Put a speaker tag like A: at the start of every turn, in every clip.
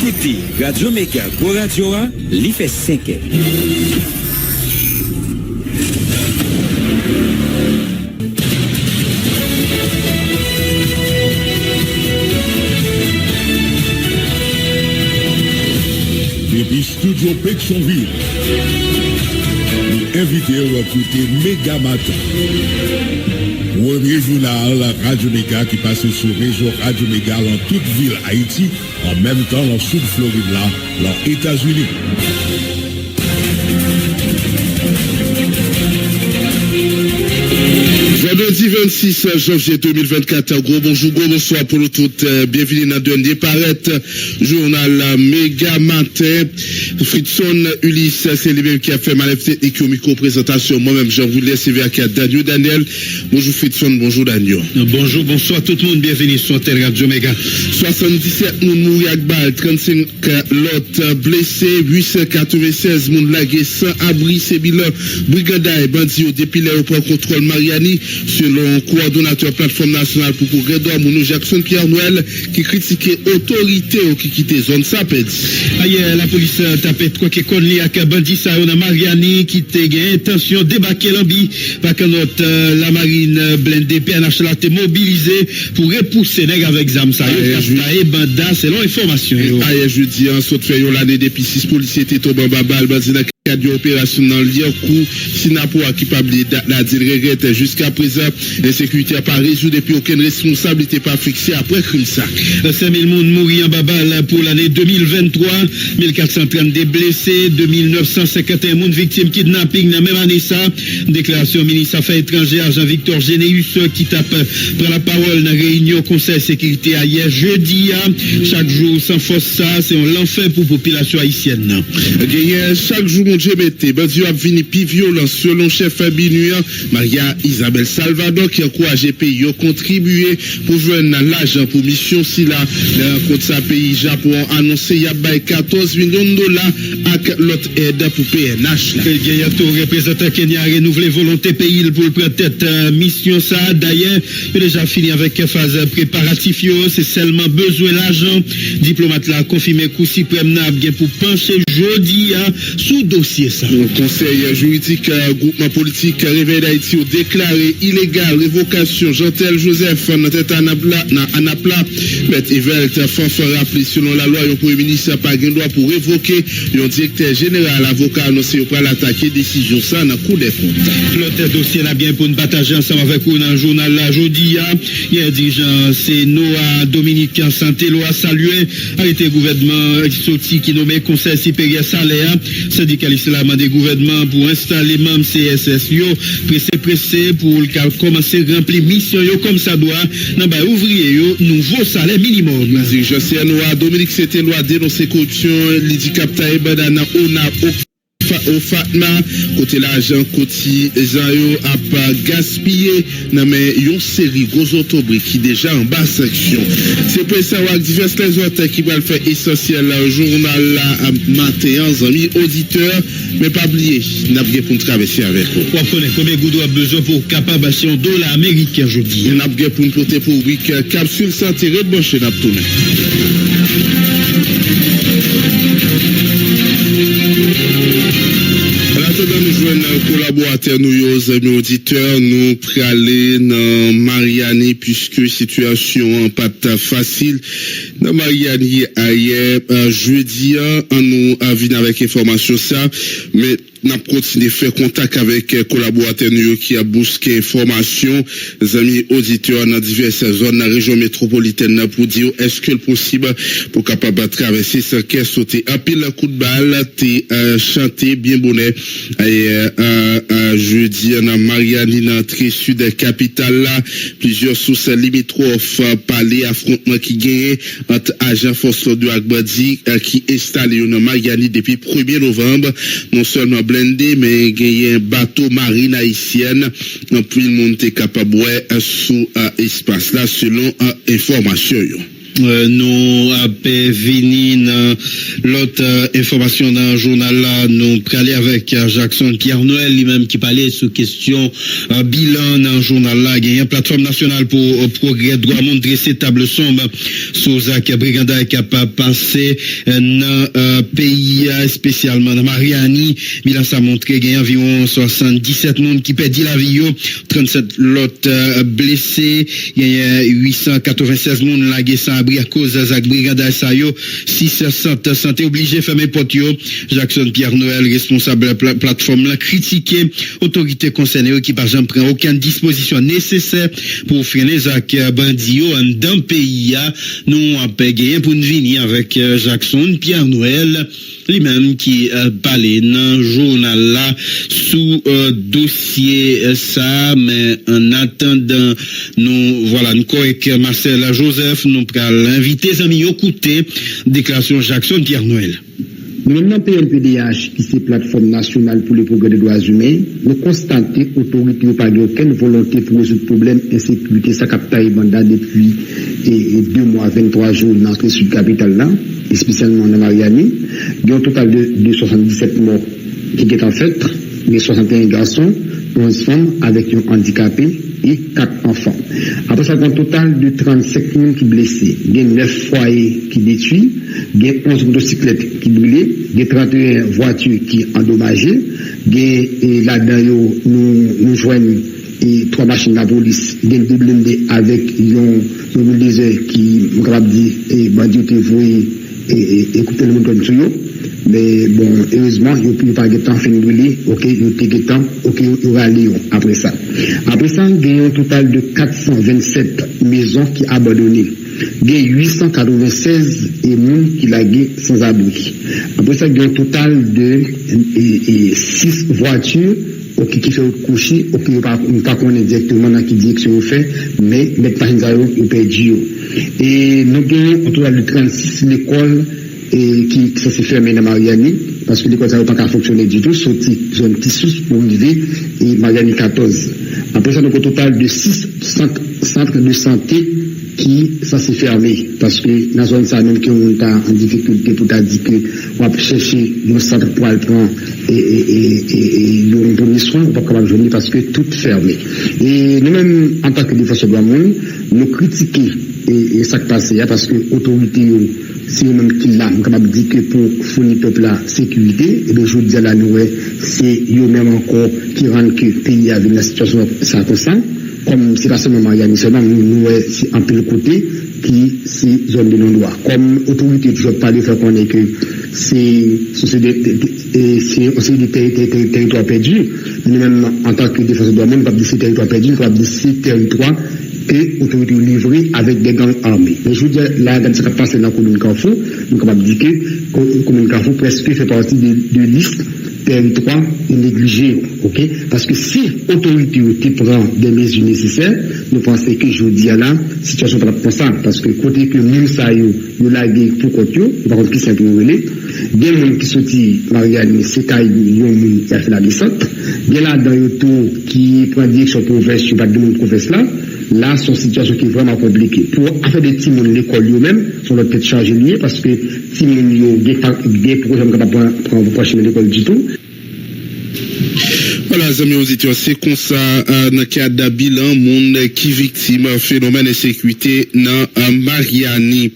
A: écoutez Radio Méga pour Radio A, l'IF 5.
B: Depuis Studio Pétionville, nous invitons à écouter Méga Matin. Premier journal Radio Méga qui passe sur réseau Radio Méga dans toute ville Haïti, en même temps dans Sud Floride là, dans États-Unis.
C: Vendredi 26 janvier 2024, gros bonsoir pour nous toutes. Bienvenue dans le dernier paraître journal Méga Matin. Fritson Ulysse, c'est lui-même qui a fait ma technique au micro-présentation. Moi-même, j'en voulais servir à Daniel. Bonjour Fritson, bonjour Daniel.
D: Bonjour tout le monde, bienvenue sur Tel Radio Méga.
C: 77 moun mouri ak bal, 35 l'autre blessés, 896 moun lagué sans abri, c'est bilan. Brigada et bandits au depuis l'aéroport contrôle Mariani. Selon coordonnateur plateforme nationale pour progrès d'Ormounou Jackson Pierre Noël qui critiquait autorité qui quittait zone Saped.
D: Ailleurs, la police a tapé trois qui connaît avec bandit Sayona Mariani qui a intention de débarquer l'ambi par que notre la marine blindée PNH l'a été mobilisée pour repousser nèg avec Zamsa. Et banda selon information.
C: Ailleurs jeudi en saute fait l'année depuis 6 policiers étaient tombés en babal bandit dans cadre d'opération dans lien coup Sinapo qui pas la dire regrette jusqu'à présent l'insécurité n'a pas résolu depuis aucune responsabilité pas fixée après crime ça.
D: 5000 moun mouri en babal pour l'année 2023, 1432 blessés, 2951 moun victimes kidnapping dans même année ça. Déclaration ministre Affaires étrangères Jean-Victor Généus qui tape prend la parole dans réunion conseil sécurité hier jeudi. Chaque jour sans force ça, c'est un l'enfer pour population haïtienne.
C: Chaque jour mon GBT, Badiou a venu plus violent selon chef Binuya, Maria Isabelle Salvador qui encourage les pays à contribuer pour joindre l'argent pour mission si là, contre sa pays Japon annoncé il y a 14 millions de dollars avec l'autre aide pour PNH.
D: Le représentant Kenya a renouvelé volonté pays pour le tête mission ça. D'ailleurs, il a déjà fini avec phase préparatif, c'est seulement besoin l'argent. Diplomate là confirmé coup suprême n'a bien pour pencher jeudi sous dossier ça.
C: Le conseil juridique groupement politique Réveil d'Haïti a déclaré illégal révocation Jean-Tel Joseph dans tête Anapla. Maître Evelt Fanfan rappelé selon la loi le premier ministre n'a pas de droit pour révoquer le directeur général avocat annoncé pour l'attaquer décision ça dans la Cour des comptes.
D: L'autre dossier là bien pour nous partager ensemble avec vous dans le journal là jeudi hier dirigeant c'est Noah Dominique Santé loi salué arrêté gouvernement sorti qui nommé conseil supérieur salaire syndicaliste là demandé gouvernement pour installer même CSS pressé pour commencer à remplir mission yo comme ça doit dans ba ouvrier yo nouveau salaire minimum.
C: Dirigeant Noah Dominique c'était loi dénoncer corruption l'handicap Taïbadana au Fatma côté l'argent cotisant yo a pas gaspillé dans mais une série gros autobris qui déjà en bas section. C'est pour ça avec diverses les autres qui va faire essentiel journal là matin amis auditeurs mais pas oublier n'a bien pour traverser avec vous.
D: On connaît combien Goudou a besoin pour capable acheter un dollar américain aujourd'hui.
C: N'a bien pour porter pour week capsule santé rebranché n'a tourné. Nous jouons un collaborateur, nous, amis auditeurs, nous praler dans Mariani, puisque situation en pas facile. Dans Mariani, hier, jeudi, on nous a venu avec information ça, mais n'a continué à faire contact avec collaborateurs qui a bousqué information, les amis auditeurs dans diverses zones de la région métropolitaine pour dire est-ce que le possible pour capable traverser ce qui est sauté un pile coup de balle t'es chanté bien bonnet et jeudi dans Mariani dans l'entrée sud de la capitale là plusieurs sources limitrophes parler affrontement qui gagne entre agents force de Agbadi qui installé dans Mariani depuis 1er novembre non seulement blindé mais gagné un bateau marine haïtienne puis le monde est capable sous espace là selon information.
D: nous avons venu l'autre information dans le journal là, nous parler avec Jackson Pierre Noël lui-même qui parlait sur question bilan dans le journal là. Il y a une plateforme nationale pour progrès droit montrer ces tables sombres sur Zach Briganda qui a passé dans pays spécialement dans Mariani. Bilan ça montre qu'il y a environ 77 personnes qui perdent la vie, 37 l'autre blessés, il y a 896 personnes laguées sans abri à cause de Zach Brigada Sayo, 600 santé obligé fermer porte yo. Jackson Pierre Noël responsable de la plateforme là critiqué autorité concernée qui par exemple prend aucune disposition nécessaire pour freiner Zach Bandio dans le pays. Nous avons payé pour nous venir avec Jackson Pierre Noël lui-même qui parlait dans le journal là sous dossier ça, mais en attendant nous voilà nous avec Marcel Joseph nous pral inviter les amis écouter déclaration Jackson Pierre Noël.
E: Maintenant, PNPDH, qui est plateforme nationale pour le progrès des droits humains, nous constatons que l'autorité n'a pas aucune volonté pour résoudre le problème d'insécurité, ça capte mandat depuis 2 mois, 23 jours dans le sud-capital là, et spécialement dans Mariani. Il y a un total de 77 morts qui est en fait, les 61 garçons, 11 femmes avec un handicapé et 4 enfants. Après ça, il y a un total de 35 personnes qui sont blessées. Il y a 9 foyers qui détruits, il y a 11 motocyclettes qui brûlées, il y a 31 voitures qui endommagées, là-dedans, nous joignons 3 machines de la police, il y a 2 blindés avec un bulldozer qui, on va dire, bandit et écouter le monde comme ça. Mais bon, heureusement, il n'y a pas de temps fin de brûler, ok, il y a de temps, ok, il va aller après ça. Après ça, il y a un total de 427 maisons qui sont abandonnées. Il y a 896 personnes qui sont sans abri. Après ça, il y a un total de 6 voitures qui fait coucher, on ne peut pas connaître directement dans quelle direction on fait, mais maintenant, ils ont perdu. Et nous avons un total de 36 écoles qui ça s'est fermé dans Mariani, parce que l'école ça n'a pas fonctionné du tout, sorti zone Tissous pour arriver et Mariani 14. Après ça, donc au total de 6 centres de santé qui ça s'est fermé, parce que dans la zone ça même qui on est en difficulté pour dire que on va chercher un centre pour aller prendre et un premier soin, on va pas capable de venir parce que tout fermé. Et nous-mêmes, en tant que défenseur de l'homme, nous critiquons et ça qui passe parce que l'autorité c'est eux-mêmes qui l'ont, on capable de dire que pour fournir le peuple la sécurité, et bien je vous dis à la nouvelle, c'est eux-mêmes encore qui rendent que le pays a une situation ça comme c'est pas seulement Mariani, seulement nous c'est un peu le côté qui c'est zone de non-droit. Comme autorité toujours pas de faire connaître que c'est aussi des territoires perdus. Nous-mêmes, en tant que défenseur de l'homme, nous ne pouvons pas dire ces territoires perdus, nous ne pouvons pas dire ces territoires que l'autorité livrée avec des gangs armés. Mais je vous dis, là, dans ce qui passe dans la commune Carrefour, nous sommes capables de dire que la commune Carrefour presque fait partie de liste territoire négligé, ok? Parce que si l'autorité prend des mesures nécessaires, nous pensons que je vous dis là, la situation n'est pas ça, parce que côté que nous, ça y nous lagué pour côté, par contre, qui s'est relé, des gens qui sont Marianne, c'est qu'il y a fait la descente, bien là, dans le tour qui prend direction province, je ne sais pas de mon province là, c'est une situation qui est vraiment compliquée. Pour faire des petits gens de l'école eux-mêmes, sont leur tête chargée liée, parce que si nous avons des programmes capables de prendre pour chemin de l'école du tout.
C: Voilà, amis auditeurs, c'est comme ça, dans le cadre d'un bilan, monde qui victime phénomène de sécurité dans Mariani.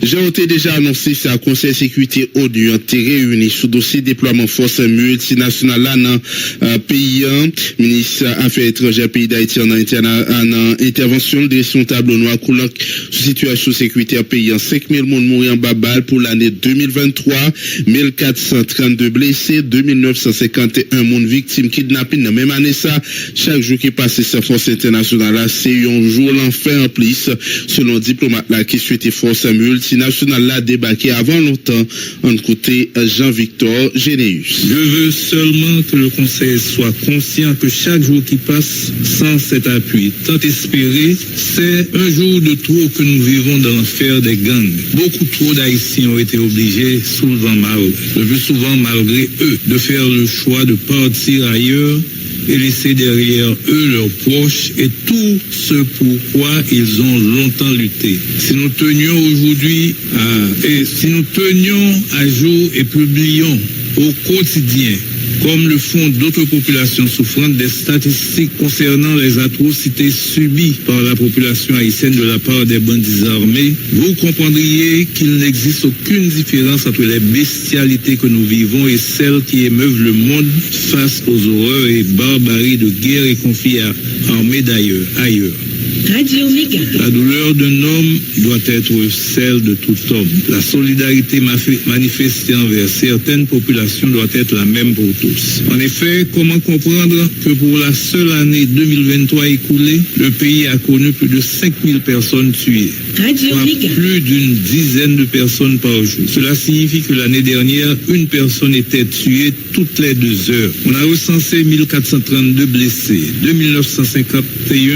C: J'ai déjà annoncé ça, Conseil de sécurité ONU, réuni sous dossier déploiement force multinationale là dans pays, ministre Affaires étrangères pays d'Haïti en intervention de son tableau noir pour la situation de sécurité en pays. 5000 personnes morts en babal pour l'année 2023, 1432 blessés, 2951 personnes victimes kidnapping dans même année ça. Chaque jour qui passe cette force internationale là, c'est un jour l'enfer en plus, selon diplomate là qui souhaitait force multinationale là débarquer avant longtemps en côté Jean-Victor Généus.
F: Je veux seulement que le Conseil soit conscient que chaque jour qui passe sans cet appui, tant espéré, c'est un jour de trop que nous vivons dans l'enfer des gangs. Beaucoup trop d'Haïtiens ont été obligés, le plus souvent malgré eux, de faire le choix de partir ailleurs et laisser derrière eux leurs proches et tout ce pourquoi ils ont longtemps lutté. Si nous tenions à jour et publions au quotidien, comme le font d'autres populations souffrantes, des statistiques concernant les atrocités subies par la population haïtienne de la part des bandits armés, vous comprendriez qu'il n'existe aucune différence entre les bestialités que nous vivons et celles qui émeuvent le monde face aux horreurs et barbaries de guerre et conflits armés ailleurs.
G: Radio Méga.
F: La douleur d'un homme doit être celle de tout homme. La solidarité manifestée envers certaines populations doit être la même pour tous. En effet, comment comprendre que pour la seule année 2023 écoulée, le pays a connu plus de 5000 personnes tuées,
G: Radio Méga.
F: plus d'une dizaine de personnes par jour. Cela signifie que l'année dernière, une personne était tuée toutes les 2 heures. On a recensé 1432 blessés, 2951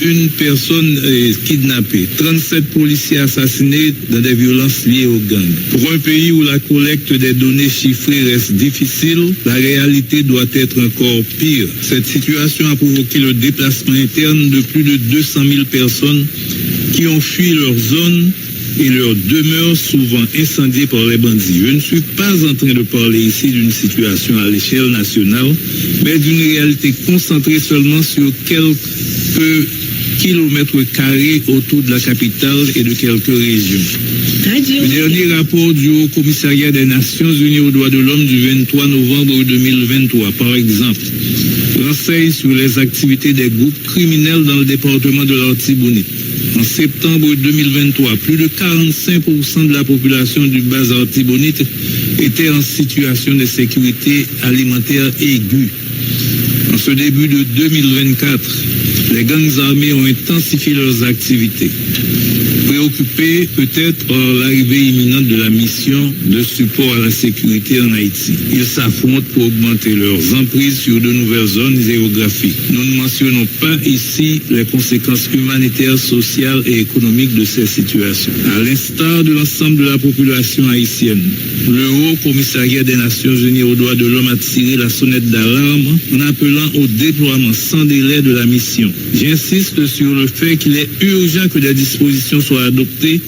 F: une personne kidnappée, 37 policiers assassinés dans des violences liées aux gangs. Pour un pays où la collecte des données chiffrées reste difficile, la réalité doit être encore pire. Cette situation a provoqué le déplacement interne de plus de 200 000 personnes qui ont fui leur zone et leurs demeures souvent incendiées par les bandits. Je ne suis pas en train de parler ici d'une situation à l'échelle nationale, mais d'une réalité concentrée seulement sur quelques kilomètres carrés autour de la capitale et de quelques régions. Le dernier rapport du Haut Commissariat des Nations Unies aux droits de l'homme du 23 novembre 2023, par exemple, renseigne sur les activités des groupes criminels dans le département de l'Artibonite. En septembre 2023, plus de 45% de la population du bas Artibonite était en situation de sécurité alimentaire aiguë. En ce début de 2024, les gangs armés ont intensifié leurs activités, préoccupés peut-être par l'arrivée imminente de la mission de support à la sécurité en Haïti. Ils s'affrontent pour augmenter leurs emprises sur de nouvelles zones géographiques. Nous ne mentionnons pas ici les conséquences humanitaires, sociales et économiques de ces situations. À l'instar de l'ensemble de la population haïtienne, le Haut Commissariat des Nations Unies aux droits de l'homme a tiré la sonnette d'alarme en appelant au déploiement sans délai de la mission. J'insiste sur le fait qu'il est urgent que des dispositions soient adoptées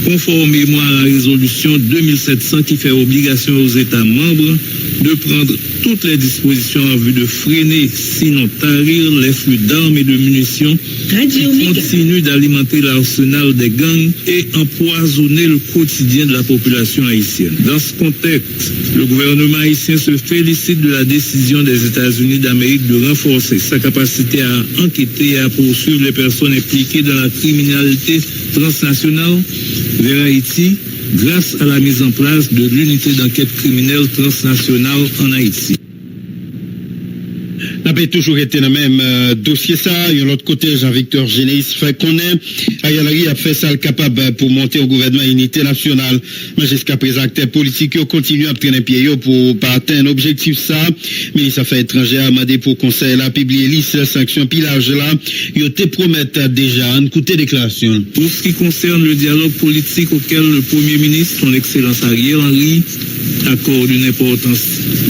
F: conformément à la résolution 2700 qui fait obligation aux États membres de prendre toutes les dispositions en vue de freiner, sinon tarir les flux d'armes et de munitions qui continuent d'alimenter l'arsenal des gangs et empoisonner le quotidien de la population haïtienne. Dans ce contexte, le gouvernement haïtien se félicite de la décision des États-Unis d'Amérique de renforcer sa capacité à enquêter et à poursuivre les personnes impliquées dans la criminalité transnationale vers Haïti, grâce à la mise en place de l'unité d'enquête criminelle transnationale en Haïti.
D: On a toujours été dans le même dossier ça. Et de l'autre côté, Jean-Victor Généis fait connaître Ariel Henry a fait ça capable pour monter au gouvernement unité nationale. Mais jusqu'à présent, acteurs politiques continuent à traîner pied pour atteindre l'objectif ça. Le ministre des Affaires étrangères a demandé pour conseil là publier liste sanction pillage là. Ils te promettent déjà une coûtée déclaration.
F: Pour ce qui concerne le dialogue politique auquel le Premier ministre, son Excellence Ariel Henry, accorde une importance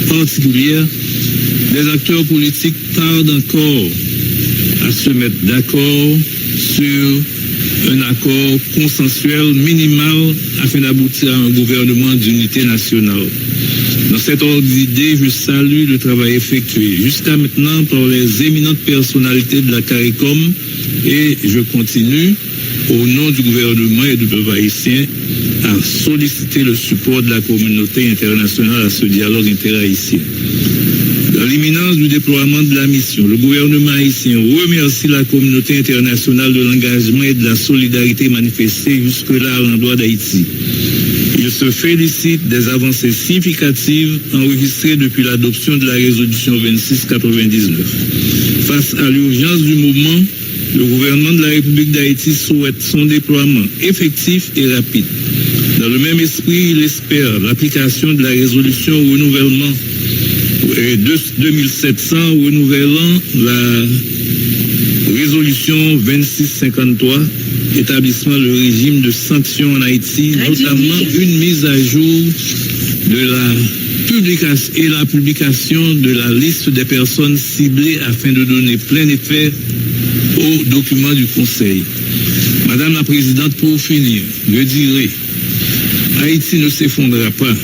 F: particulière, les acteurs politiques tardent encore à se mettre d'accord sur un accord consensuel minimal afin d'aboutir à un gouvernement d'unité nationale. Dans cet ordre d'idée, je salue le travail effectué jusqu'à maintenant par les éminentes personnalités de la CARICOM et je continue, au nom du gouvernement et du peuple haïtien, à solliciter le support de la communauté internationale à ce dialogue interhaïtien. Dans l'imminence du déploiement de la mission, le gouvernement haïtien remercie la communauté internationale de l'engagement et de la solidarité manifestée jusque-là à l'endroit d'Haïti. Il se félicite des avancées significatives enregistrées depuis l'adoption de la résolution 2699. Face à l'urgence du mouvement, le gouvernement de la République d'Haïti souhaite son déploiement effectif et rapide. Dans le même esprit, il espère l'application de la résolution au renouvellement de 2700 renouvelant la résolution 2653 établissant le régime de sanctions en Haïti, notamment une mise à jour la publication de la liste des personnes ciblées afin de donner plein effet aux documents du Conseil. Madame la Présidente, pour finir, je dirais, Haïti ne s'effondrera pas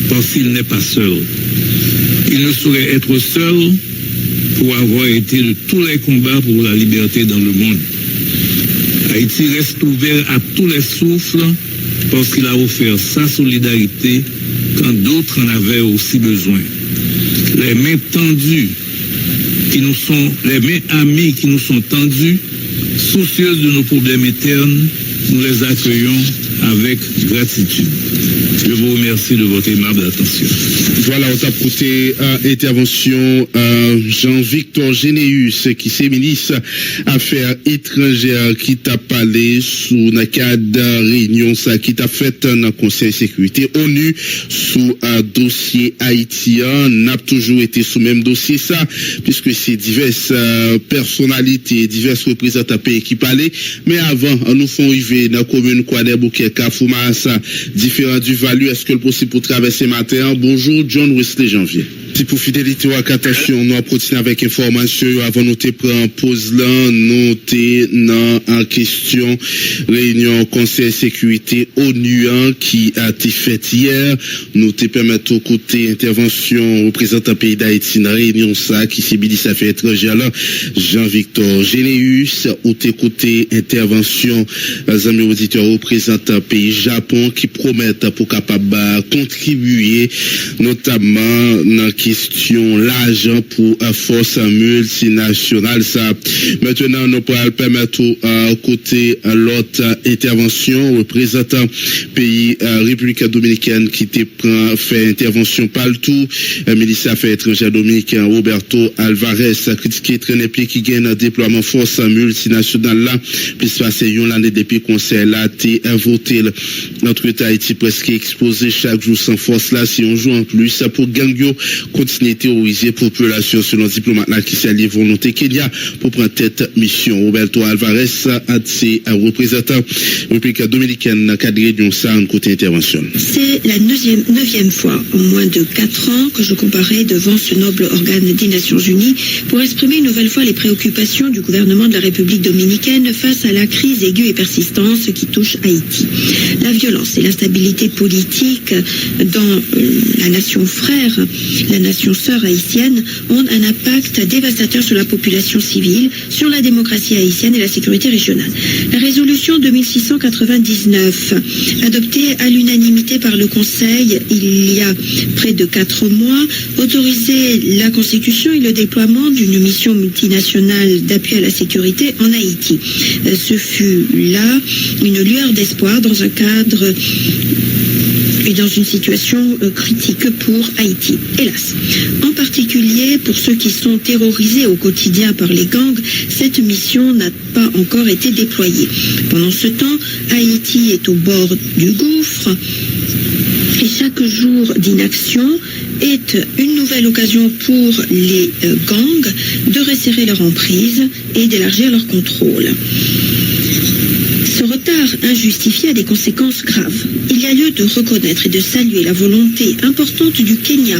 F: parce qu'il n'est pas seul. Il ne saurait être seul pour avoir été de tous les combats pour la liberté dans le monde. Haïti reste ouvert à tous les souffles parce qu'il a offert sa solidarité quand d'autres en avaient aussi besoin. Les mains tendues les mains amies qui nous sont tendues, soucieuses de nos problèmes internes, nous les accueillons avec gratitude. Je vous remercie de votre aimable attention.
C: Voilà, on t'a écouté intervention Jean-Victor Généus, qui est ministre Affaires étrangères, qui t'a parlé sous le cadre réunion ça qui t'a fait dans le Conseil de sécurité ONU sous un dossier haïtien. N'a toujours été sous même dossier ça, puisque c'est diverses personnalités, divers représentants pays qui parlaient. Mais avant, nous font arriver dans la commune Kouadé Bouquet, Kafoumas, différents du Valu. Est-ce que le possible pour traverser matin? Bonjour, John Wesley Janvier. Si pour fidélité ou attention, nous continuons avec information avant nous te prendre pause là, nous te en question réunion Conseil de sécurité ONU qui a été faite hier. Nous te permettons au côté intervention représentant pays d'Haïti dans réunion ça qui s'est ministre Affaires étrangères là, Jean-Victor Généus, ou te côté intervention amis auditeurs représentant pays Japon qui promettent pour capable contribuer notamment dans question l'argent pour force multinationale ça. Maintenant nous pourrons permettre côté l'autre intervention représentant pays République dominicaine qui te prend fait intervention partout ministre Affaires étrangères dominicain Roberto Alvarez a critiqué traîner pied qui gagne un déploiement force multinationale là puis passer une année depuis conseil là été voté notre Haïti presque exposé chaque jour sans force là si on joue en plus pour gangio continuer terroriser population selon diplomate là qui s'allie volonté Kenya pour prendre tête mission. Roberto Alvarez a été un représentant République dominicaine dans cadre réunion ça en côté intervention.
H: C'est la neuvième fois en moins de 4 ans que je comparais devant ce noble organe des Nations Unies pour exprimer une nouvelle fois les préoccupations du gouvernement de la République dominicaine face à la crise aiguë et persistante qui touche Haïti. La violence et l'instabilité politique dans la nation frère, la nation sœur haïtienne ont un impact dévastateur sur la population civile, sur la démocratie haïtienne et la sécurité régionale. La résolution 2699, adoptée à l'unanimité par le Conseil il y a près de 4 mois, autorisait la constitution et le déploiement d'une mission multinationale d'appui à la sécurité en Haïti. Ce fut là une lueur d'espoir dans un cadre et dans une situation critique pour Haïti. Hélas, en particulier pour ceux qui sont terrorisés au quotidien par les gangs, cette mission n'a pas encore été déployée. Pendant ce temps, Haïti est au bord du gouffre et chaque jour d'inaction est une nouvelle occasion pour les gangs de resserrer leur emprise et d'élargir leur contrôle. Ce retard injustifié a des conséquences graves. Il y a lieu de reconnaître et de saluer la volonté importante du Kenya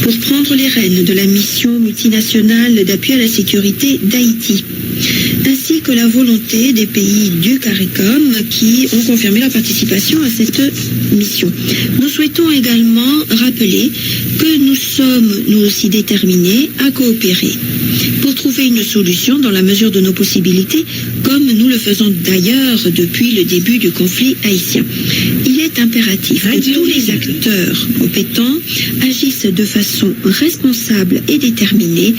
H: pour prendre les rênes de la mission multinationale d'appui à la sécurité d'Haïti, ainsi que la volonté des pays du CARICOM qui ont confirmé leur participation à cette mission. Nous souhaitons également rappeler que nous sommes, nous aussi, déterminés à coopérer pour trouver une solution dans la mesure de nos possibilités, comme nous le faisons d'ailleurs depuis le début du conflit haïtien. Il est impératif que tous les acteurs compétents agissent de façon responsable et déterminée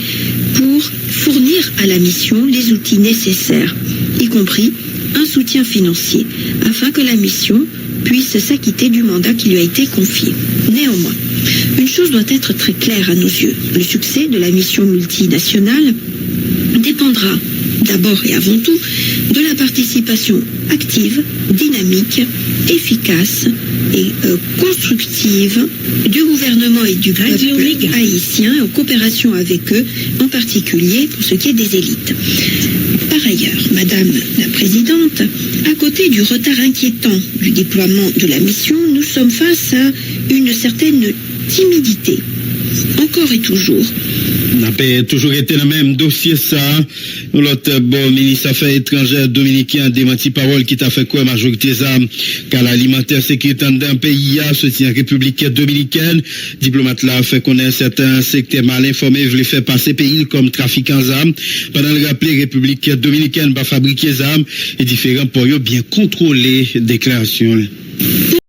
H: pour fournir à la mission les outils nécessaires, y compris un soutien financier, afin que la mission puisse s'acquitter du mandat qui lui a été confié. Néanmoins, une chose doit être très claire à nos yeux. Le succès de la mission multinationale dépendra d'abord et avant tout de la participation active, dynamique, efficace et constructive du gouvernement et du peuple haïtien en coopération avec eux, en particulier pour ce qui est des élites. Par ailleurs, Madame la Présidente, à côté du retard inquiétant du déploiement de la mission, nous sommes face à une certaine timidité. Encore et toujours.
D: On a toujours été dans le même dossier ça. L'autre bon ministre Affaires étrangères dominicain a démenti parole qui t'a fait quoi majorité des armes car l'alimentaire sécurité d'un pays a soutien République dominicaine. Diplomate là fait connaître certains secteurs mal informés voulaient faire passer pays comme trafiquants d'armes. Pendant le rappeler République dominicaine va fabriquer des armes et différents pour bien contrôler déclaration.